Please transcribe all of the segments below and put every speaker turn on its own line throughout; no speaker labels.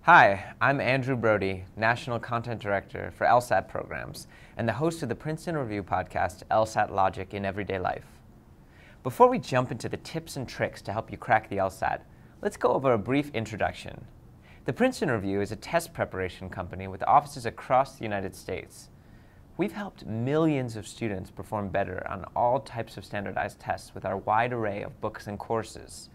Hi, I'm Andrew Brody, National Content Director for LSAT programs and the host of the Princeton Review podcast, LSAT Logic in Everyday Life. Before we jump into the tips and tricks to help you crack the LSAT, let's go over a brief introduction. The Princeton Review is a test preparation company with offices across the United States. We've helped millions of students perform better on all types of standardized tests with our wide array of books and courses.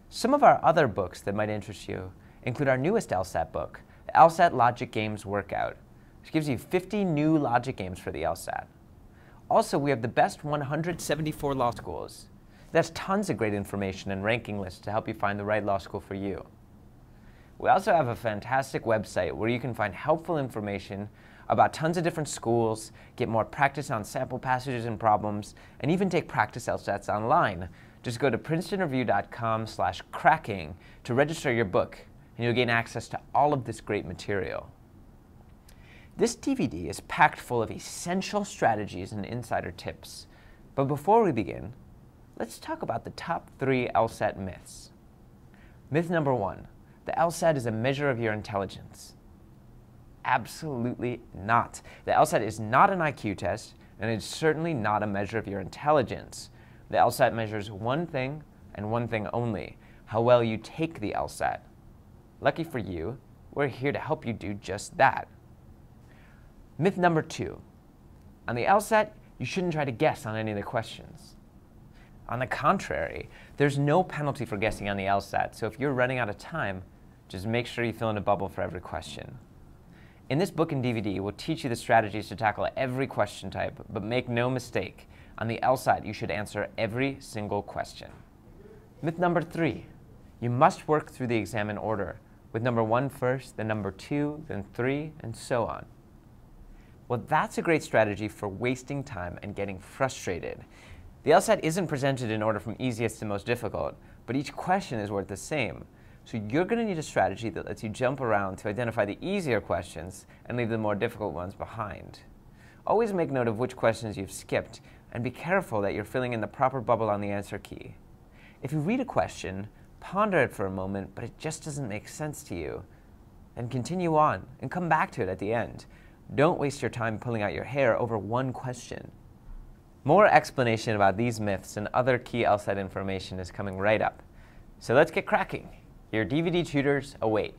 Some of our other books that might interest you include our newest LSAT book, the LSAT Logic Games Workout, which gives you 50 new logic games for the LSAT. Also, we have the best 174 law schools. That's tons of great information and ranking lists to help you find the right law school for you. We also have a fantastic website where you can find helpful information about tons of different schools, get more practice on sample passages and problems, and even take practice LSATs online. Just go to princetonreview.com/cracking to register your book, and you'll gain access to all of this great material. This DVD is packed full of essential strategies and insider tips. But before we begin, let's talk about the top 3 LSAT myths. Myth number 1, the LSAT is a measure of your intelligence. Absolutely not. The LSAT is not an IQ test, and it's certainly not a measure of your intelligence. The LSAT measures one thing and one thing only: how well you take the LSAT. Lucky for you, we're here to help you do just that. Myth number 2. On the LSAT, you shouldn't try to guess on any of the questions. On the contrary, there's no penalty for guessing on the LSAT, so if you're running out of time, just make sure you fill in a bubble for every question. In this book and DVD, we'll teach you the strategies to tackle every question type, but make no mistake, on the LSAT, you should answer every single question. Myth number 3. You must work through the exam in order, with number 1 first, then number 2, then 3, and so on. Well, that's a great strategy for wasting time and getting frustrated. The LSAT isn't presented in order from easiest to most difficult, but each question is worth the same. So you're going to need a strategy that lets you jump around to identify the easier questions and leave the more difficult ones behind. Always make note of which questions you've skipped, and be careful that you're filling in the proper bubble on the answer key. If you read a question, ponder it for a moment, but it just doesn't make sense to you, then continue on and come back to it at the end. Don't waste your time pulling out your hair over one question. More explanation about these myths and other key LSAT information is coming right up. So let's get cracking. Your DVD tutors await.